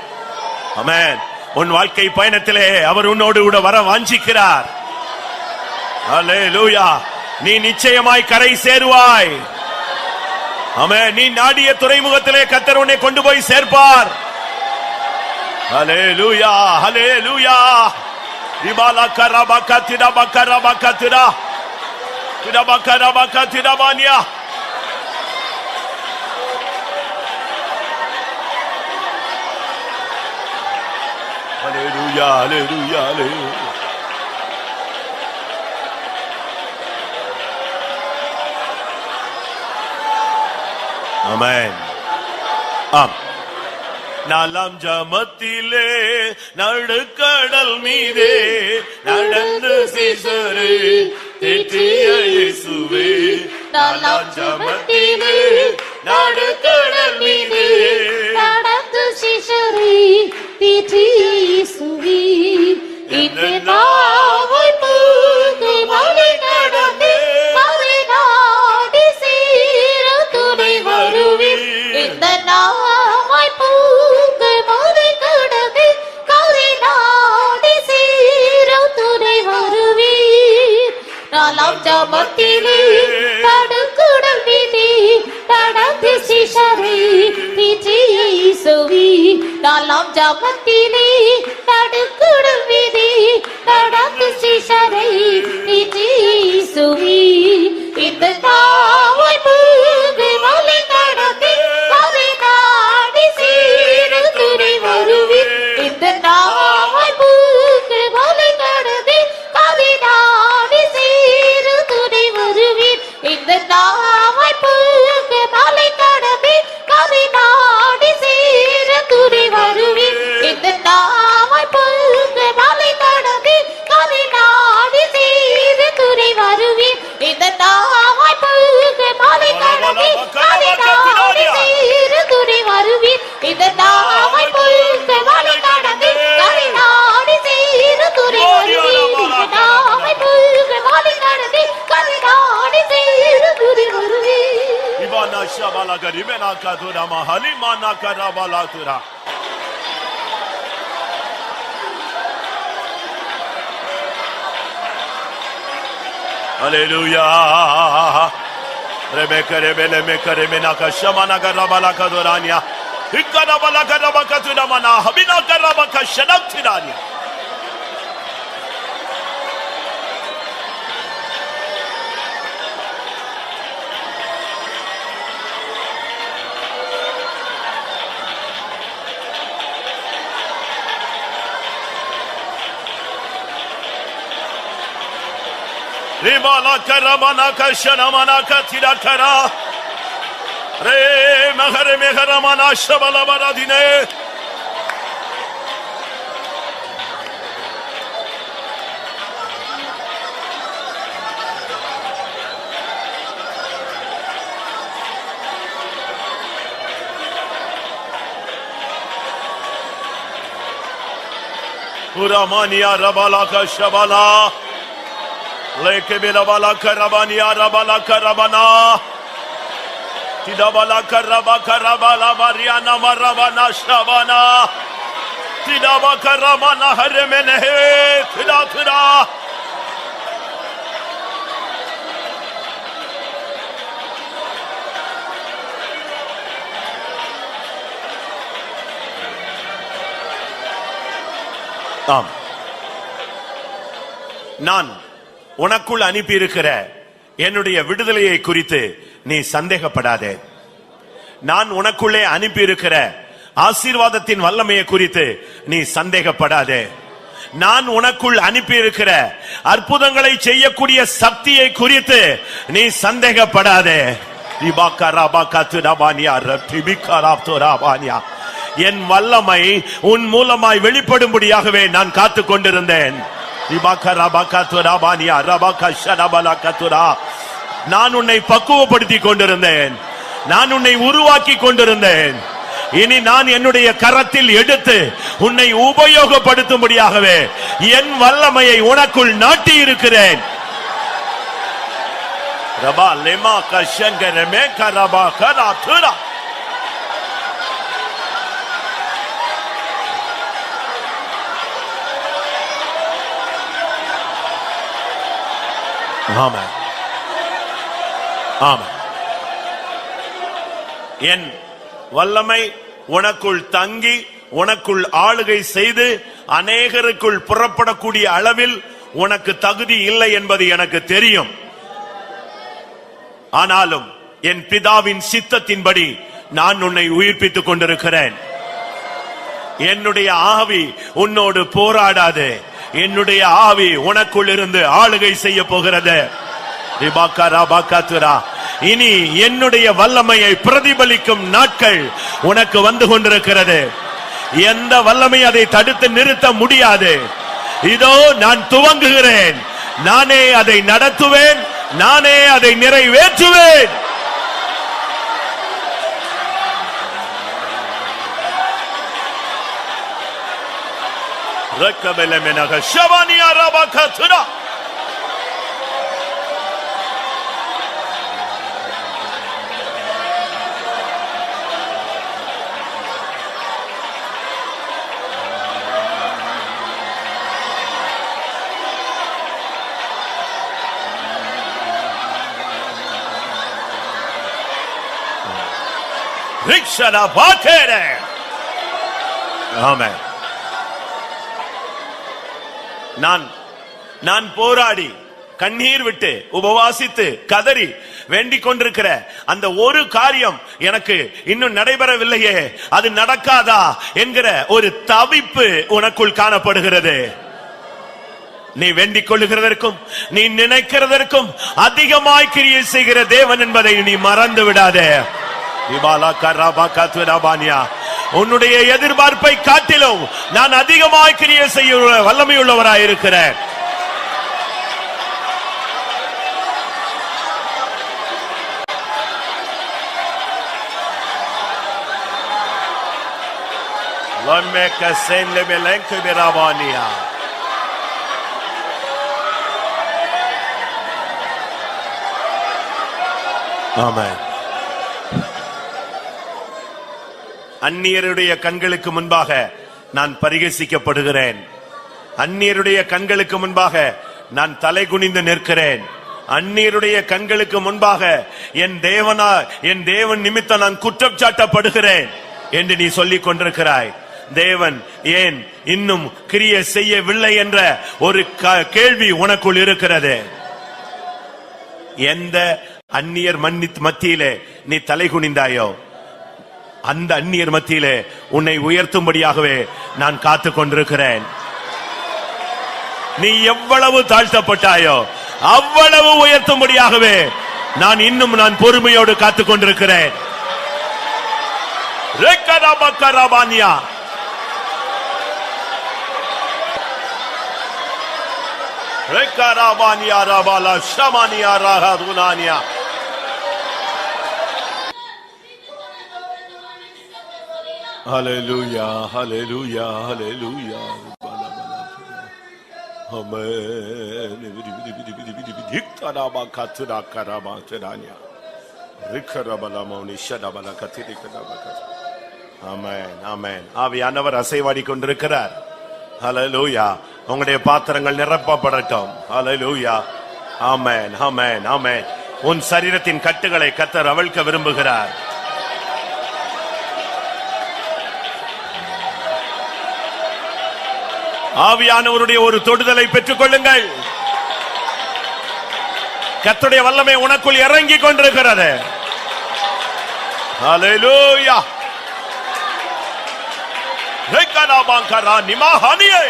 Speaker 6: ஆமென். உன் வாழ்க்கை பயணத்திலே அவர் உன்னோடு கூட வர வாஞ்சிக்கிறார். அல்லேலூயா. நீ நிச்சயமாய் கரை சேருவாய். ஆமென். நீ நாடிய துறைமுகத்திலே கர்த்தர் உன்னை கொண்டு போய் சேர்ப்பார். அல்லேலூயா அல்லேலூயா. இபாலா கரபக திரபக ரபக திரா திரபக ரபக திரபானியா. Hallelujah, hallelujah, hallelujah. Amen. நாலாம் ஜாமத்திலே நடுக்கடல் மீதே நடந்து சீஷரை தேற்றிய இயேசுவே. நாலாம் ஜாமத்திலே நடுக்கடல் மீதே
Speaker 5: நடந்து சீஷரை தேற்றிய இயேசுவே. இந்த நாவை பூந்து மலை கடந்து மலை நாடி சீர துணை வருவேன். இந்த நாவை ஜாமத்திலே தடுக்குடல் விதி நடந்து சிஷரை தீற்றி இயேசுவே. 4ஆம் ஜாமத்திலே தடுக்குடல் விதி நடந்து சிஷரை தீற்றி இயேசுவே. இந்த நாவை பூகு மலை கடந்து அதை நாடி சீர துணை வருவீர். இந்த நாவை பூகு மலை கடந்து அதை நாடி சீர துணை வருவீர். இந்த நாவை பூகு மலை கடந்து அதை நாடி சீர துணை வருவீர். இந்த நாவை பூகு மலை கடந்து அதை நாடி சீர துணை வருவீர். இந்த நாவை பூகு மலை கடந்து அதை நாடி சீர துணை வருவீர். இந்த நாவை பூகு மலை கடந்து அதை நாடி சீர துணை வருவீர். இந்த நாவை பூகு மலை கடந்து அதை நாடி சீர துணை வருவீர்.
Speaker 6: Ivana ஷபாலா கரிமெனா கதுரா மஹலிமானா கரபாலா Tura. Hallelujah. Rebecca rebele mekare menaka shamana garabala kadorania. Ikarabala garabaka tudamana habina garabaka shadaktirania. Ribala karabana kashanamana katira kara. Re mahare meharamana shabala baradine. Uramania rabala kashabala. Leke belabala karabania rabala karabana. Tidabala karaba karabala mariana marabana shabana. Tidaba karabana haremene tida tida. ஆம், நான் உனக்குள் அனுப்பி இருக்கிற என்னுடைய விடுதலையை குறித்து நீ சந்தேகப்படாதே. நான் உனக்குள்ளே அனுப்பி இருக்கிற ஆசீர்வாதத்தின் வல்லமையை குறித்து நீ சந்தேகப்படாதே. நான் உனக்குள் அனுப்பி இருக்கிற அற்புதங்களை செய்யக்கூடிய சக்தியை குறித்து நீ சந்தேகப்படாதே. என் வல்லமை உன் மூலமாய் வெளிப்படும்படியாகவே நான் காத்துக் கொண்டிருந்தேன். நான் உன்னை பக்குவப்படுத்தி கொண்டிருந்தேன். நான் உன்னை உருவாக்கி கொண்டிருந்தேன். இனி நான் என்னுடைய கரத்தில் எடுத்து உன்னை உபயோகப்படுத்தும்படியாகவே என் வல்லமையை உனக்குள் நாட்டி இருக்கிறேன். ரபா லெமா கஷங்கரமே கரபா கராதுரா. ஆமென், ஆமென். என் வல்லமை உனக்குள் தங்கி உனக்குள் ஆளுகை செய்து அநேகருக்குள் புறப்படக்கூடிய அளவில் உனக்கு தகுதி இல்லை என்பது எனக்கு தெரியும். ஆனாலும் என் பிதாவின் சித்தத்தின்படி நான் உன்னை உயிர்ப்பித்துக் கொண்டிருக்கிறேன். என்னுடைய ஆவி உன்னோடு போராடாது. என்னுடைய ஆவி உனக்குள் இருந்து ஆளுகை செய்ய போகிறது. இனி என்னுடைய வல்லமையை பிரதிபலிக்கும் நாட்கள் உனக்கு வந்து கொண்டிருக்கிறது. எந்த வல்லமை அதை தடுத்து நிறுத்த முடியாது. இதோ நான் துவங்குகிறேன். நானே அதை நடத்துவேன். நானே அதை நிறைவேற்றுவேன். ரக்கபெல மெனக ஷவானியா ரபகதுரா. ரிக்ஷனா பாக்கேரே. ஆமென். நான் போராடி கண்ணீர் விட்டு உபவாசித்து கதறி வேண்டிக் கொண்டிருக்கிற அந்த ஒரு காரியம் எனக்கு இன்னும் நடைபெறவில்லையே, அது நடக்காதா என்கிற ஒரு தவிப்பு உனக்குள் காணப்படுகிறது. நீ வேண்டிக் கொள்ளுகிறதற்கும் நீ நினைக்கிறதற்கும் அதிகமாய் கிரியை செய்கிற தேவன் என்பதை நீ மறந்து விடாதே. உன்னுடைய எதிர்பார்ப்பை காட்டிலும் நான் அதிகமாய் கிரியை செய்ய வல்லமையுள்ளவராய் இருக்கிறேன். ஆமென். அந்நியருடைய கண்களுக்கு முன்பாக நான் பரிகசிக்கப்படுகிறேன். அந்நியருடைய கண்களுக்கு முன்பாக நான் தலை குனிந்து நிற்கிறேன். அந்நியருடைய கண்களுக்கு முன்பாக என் தேவன் நிமித்தம் நான் குற்றம் சாட்டப்படுகிறேன் என்று நீ சொல்லிக் கொண்டிருக்கிறாய். தேவன் ஏன் இன்னும் கிரியை செய்யவில்லை என்ற ஒரு கேள்வி உனக்குள் இருக்கிறது. எந்த அந்நியர் மத்தியிலே நீ தலை குனிந்தாயோ அந்த அந்நியர் மத்தியிலே உன்னை உயர்த்தும்படியாகவே நான் காத்து கொண்டிருக்கிறேன். நீ எவ்வளவு தாழ்த்தப்பட்டாயோ அவ்வளவு உயர்த்தும்படியாகவே நான் பொறுமையோடு காத்துக் கொண்டிருக்கிறேன். Hallelujah, hallelujah, hallelujah. Amen. Amen, amen. ஆவியானவர் அசைவாடி கொண்டிருக்கிறார். ஹல்லேலூயா. உங்களுடைய பாத்திரங்கள் நிரப்பப்படட்டும். ஹல்லேலூயா. ஆமென், ஆமென், ஆமென். உன் சரீரத்தின் கட்டுகளை கர்த்தர் அவிழ்க்க விரும்புகிறார். ஆவியானவருடைய ஒரு தொடுதலை பெற்றுக் கொள்ளுங்கள். கர்த்தருடைய வல்லமை உனக்குள் இறங்கி கொண்டிருக்கிறது. ஹல்லேலூயா. ரெக்கனாபாங்கரா நிமாஹானியே.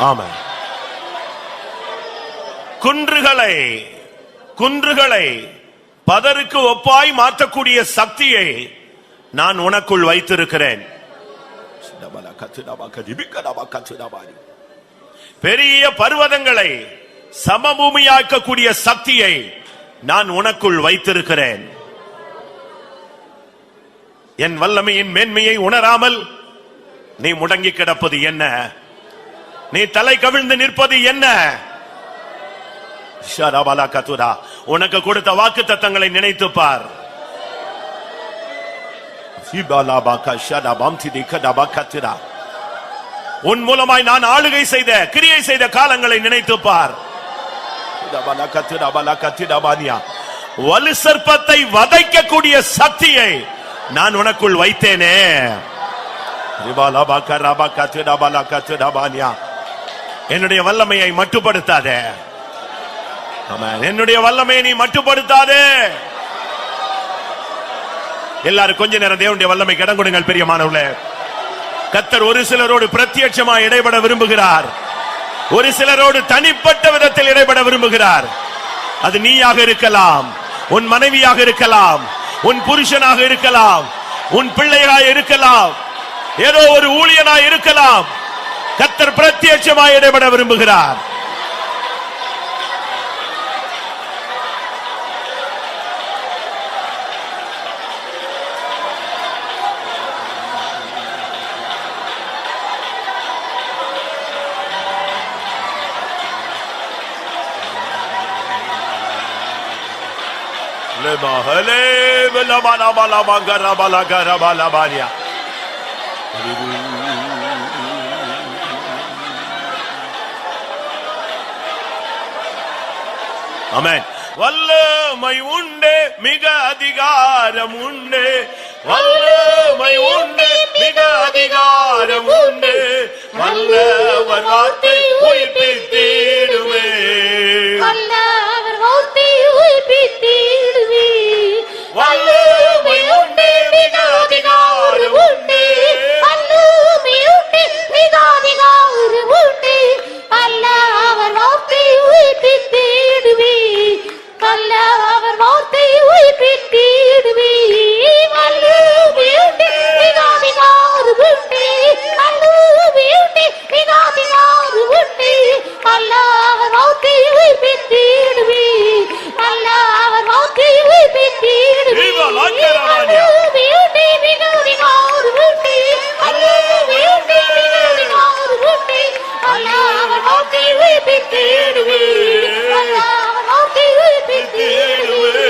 Speaker 6: ஆமென். குன்றுகளை பதருக்கு ஒப்பாய் மாற்றக்கூடிய சக்தியை நான் உனக்குள் வைத்திருக்கிறேன். பெரிய பர்வதங்களை சமபூமியாக்கக்கூடிய சக்தியை நான் உனக்குள் வைத்திருக்கிறேன். என் வல்லமையின் மேன்மையை உணராமல் நீ முடங்கி கிடப்பது என்ன? நீ தலை கவிழ்ந்து நிற்பது என்ன? உனக்கு கொடுத்த வாக்கு தத்தங்களை நினைத்து பார். உன் மூலமாய் நான் ஆளுகை செய்த கிரியை செய்த காலங்களை நினைத்து பார். வலு சர்ப்பத்தை வதைக்கக்கூடிய சக்தியை நான் உனக்குள் வைத்தேனே. என்னுடைய வல்லமையை மட்டுப்படுத்தாதே. என்னுடைய வல்லமையை நீ மட்டுப்படுத்தாதே. எல்லாரும் கொஞ்ச நேரம் தேவனுடைய வல்லமை இடம் கொடுங்கள். பிரியமானவர்களே, கர்த்தர் ஒரு சிலரோடு பிரத்யட்சமாக இடைபட விரும்புகிறார். ஒரு சிலரோடு தனிப்பட்ட விதத்தில் இடைபட விரும்புகிறார். அது நீயாக இருக்கலாம், உன் மனைவியாக இருக்கலாம், உன் புருஷனாக இருக்கலாம், உன் பிள்ளையாக இருக்கலாம், ஏதோ ஒரு ஊழியனாக இருக்கலாம். கர்த்தர் பிரத்யட்சமாக இடைபட விரும்புகிறார். ஆமென். வல்லமை உண்டு, மிக அதிகாரம் உண்டு. வல்லமை உண்டு, மிக அதிகாரம் உண்டு. வல்லவர் வார்த்தை உயிர்ப்பித்திடுவே.
Speaker 5: வல்லவர் வார்த்தை உயிர்ப்பித்திடுவே.
Speaker 6: வல்லமை உண்டு, மிக அதிகாரம் உண்டு.
Speaker 5: வல்லமை உண்டு, மிக அதிகாரம் உண்டு. வல்லவர் வார்த்தை உயிர்ப்பித்திடுவே. வல்லவர் வார்த்தை உயிர்ப்பித்திடுவே. வல்லமை உண்டு, மிக அதிகாரம் உண்டு. வல்லமை உண்டு, மிக அதிகாரம் உண்டு. வல்லவர் வார்த்தை உயிர்ப்பித்திடுவே. வல்லவர் வார்த்தை உயிர்ப்பித்திடுவே.
Speaker 6: விவா லாக்கரவானியா.
Speaker 5: வல்லமை உண்டு, மிக அதிகாரம் உண்டு. வல்லமை உண்டு, மிக அதிகாரம் உண்டு. வல்லவர் வார்த்தை உயிர்ப்பித்திடுவே. வல்லவர் வார்த்தை உயிர்ப்பித்திடுவே.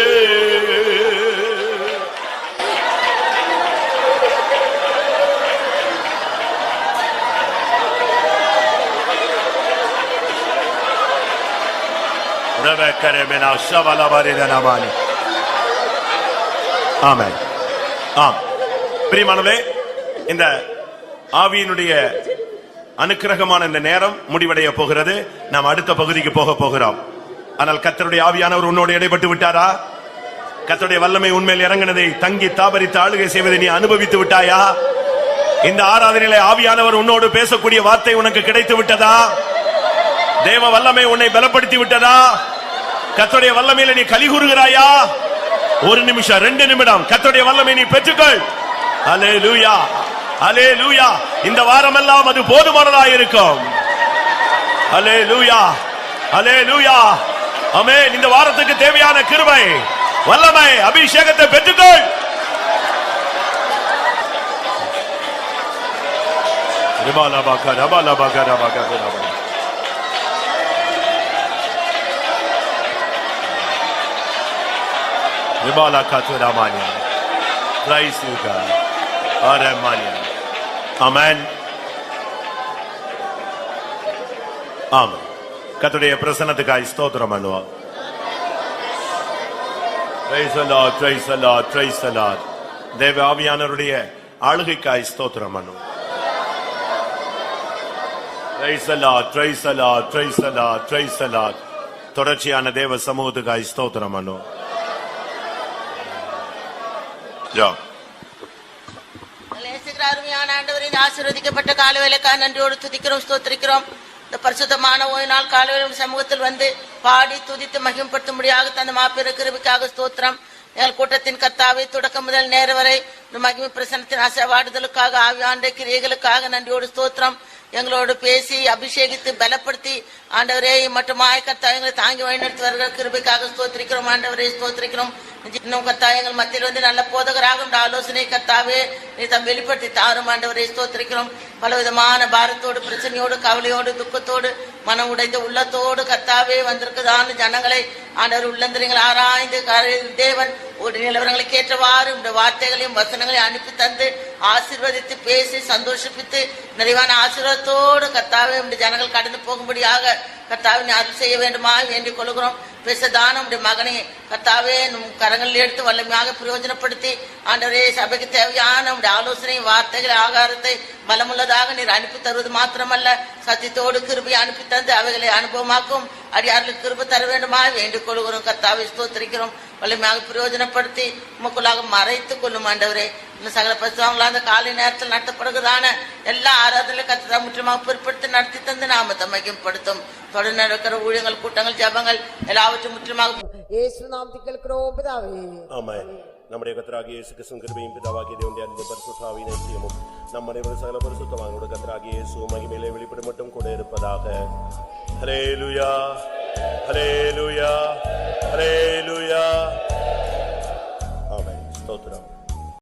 Speaker 6: ரபக்கரமெனா ஷவலவரிதனமானி. ஆமென். ஆம். பிரியமானவர்களே, இந்த ஆவியினுடைய அனுக்கிரகமான இந்த நேரம் முடிவடைய போகிறது. நாம் அடுத்த பகுதிக்கு போக போகிறோம். ஆனால் கர்த்தருடைய ஆவியானவர் உன்னோடு இடைப்பட்டு விட்டாரா? கர்த்தருடைய வல்லமை உண்மையில் இறங்கினதை தங்கி தாபரித்து ஆளுகை செய்வதை நீ அனுபவித்து விட்டாயா? இந்த ஆராதனையிலே ஆவியானவர் உன்னோடு பேசக்கூடிய வார்த்தை உனக்கு கிடைத்து விட்டதா? தேவ வல்லமை உன்னை பலப்படுத்தி விட்டதா? கர்த்தருடைய வல்லமையில நீ கலிகூறுகிறாயா? ஒரு நிமிஷம், 2 நிமிடம் கர்த்தருடைய வல்லமை நீ பெற்றுக்கொள். அல்லேலூயா, அல்லேலூயா. இந்த வாரமெல்லாம் அது போதுமானதா இருக்கும். அல்லேலூயா, அல்லேலூயா. ஆமென். இந்த வாரத்துக்கு தேவையான கிருபை, வல்லமை, அபிஷேகத்தை பெற்றுக்கொள். ரிபாலபாக ரபாலபாக ரபாக ரபாக. ரிபாலா காத்துராமானியா. Praise you God. Aramania. Amen. ஆமென். கர்த்தருடைய பிரசன்னத்துக்காய் ஸ்தோத்திரம் பண்ணுவோம். Praise the Lord, praise the Lord, praise the Lord. தேவ ஆவியானவருடைய ஆளுகைக்காய் ஸ்தோத்திரம் பண்ணுவோம். Praise the Lord, praise the Lord, praise the Lord, praise the Lord. தொடர்ச்சியான தேவ சமூகத்துக்காய் ஸ்தோத்திரம் பண்ணுவோம்.
Speaker 7: அருமையான ஆண்டவரே, இந்த ஆசீர்வதிக்கப்பட்ட காலவேளைக்காக நன்றியோடு துதிக்கிறோம், ஸ்தோத்திரிக்கிறோம். இந்த பரிசுத்தமான ஓய்வு நாள் காலவேளை சமூகத்தில் வந்து பாடி துதித்து மகிமைப்படுத்தும்படியாக தந்த மாபெரும் கிருபைக்காக ஸ்தோத்திரம். எங்கள் கூட்டத்தின் கர்த்தாவே, தொடக்கம் முதல் நேர வரை இந்த மகிமை பிரசன்னத்தின் அசைவாடுதலுக்காக ஆவியாண்ட கிரியைகளுக்காக நன்றியோடு ஸ்தோத்திரம். எங்களோடு பேசி அபிஷேகித்து பலப்படுத்தி ஆண்டவரே மட்டுமாய் கர்த்தாவே எங்களை தாங்கி வழிநடத்தி வருகிற கிருபைக்காக ஸ்தோத்திரிக்கிறோம். ஆண்டவரே ஸ்தோத்திரிக்கிறோம். இன்னும் கர்த்தாவே எங்கள் மத்தியில் வந்து நல்ல போதகராக ஆலோசனை கர்த்தாவே நீ தம் வெளிப்படுத்தி தாரும். ஆண்டவரை ஸ்தோத்திரிக்கிறோம். பலவிதமான பாரத்தோடு, பிரச்சனையோடு, கவலையோடு, துக்கத்தோடு, மனம் உடைந்த உள்ளத்தோடு கர்த்தாவே வந்திருக்குதான ஜனங்களை ஆண்டவர் உள்ளந்திரங்கள் ஆராய்ந்து தேவன் ஒரு நிலவரங்களுக்கு ஏற்றவாறு இந்த வார்த்தைகளையும் வசனங்களையும் அனுப்பி தந்து ஆசீர்வதித்து பேசி சந்தோஷிப்பித்து நிறைவான ஆசீர்வாதத்தோடு கர்த்தாவே இந்த ஜனங்கள் கடந்து போகும்படியாக கர்த்தாவே அருள் செய்ய வேண்டுமா வேண்டிக் கொள்கிறோம். பேசதான உடைய மகனை கர்த்தாவே கரங்களில் எடுத்து வல்லமையாக பிரயோஜனப்படுத்தி ஆண்டவரே சபைக்கு தேவையான உடைய ஆலோசனை, வார்த்தைகள், ஆகாரத்தை பலமுள்ளதாக நீர் அனுப்பி தருவது மாத்திரமல்ல, சத்தியத்தோடு கிருபை அனுப்பி தந்து அவைகளை அனுபவமாக்கும் அடியார்களுக்கு கிருபை தர வேண்டுமா வேண்டிக் கொள்கிறோம். கர்த்தாவை ஸ்தோத்திரிக்கிறோம். வலிமையாக பிரயோஜனப்படுத்தி உமக்குள்ளாக மறைத்துக் கொள்ளும் ஆண்டவரே. இன்னும் சகல பரிசுத்தவான்களாக அந்த காலை நேரத்தில் நடத்தப்படுகிறதான எல்லா ஆராதனையும் கர்த்தரை முற்றிலுமாக பொருட்படுத்தி நடத்தி தந்து நாமத்தை மகிமைப்படுத்தும். தொடர்ந்து நடக்கிற ஊழியங்கள், கூட்டங்கள், ஜபங்கள் எல்லாவற்றையும் முற்றிலுமாக
Speaker 8: இயேசு நாமத்தில் கேட்கிறோம் பிதாவே.
Speaker 6: ஆமென். நம்முடைய கர்த்தராகிய இயேசு கிறிஸ்துவின் கிருபையும் பிதாவாகிய தேவனுடைய அன்பும் பரிசுத்த ஆவியின் ஐக்கியமும் நம் அனைவரும் சகல பரிசுத்தவான்களோடு கர்த்தராகிய இயேசு மகிமையிலே வெளிப்படும் மட்டும் கூட இருப்பதாக. ஹல்லேலூயா, ஹல்லேலூயா, ஹல்லேலூயா. ஆமென். ஸ்தோத்திரம்.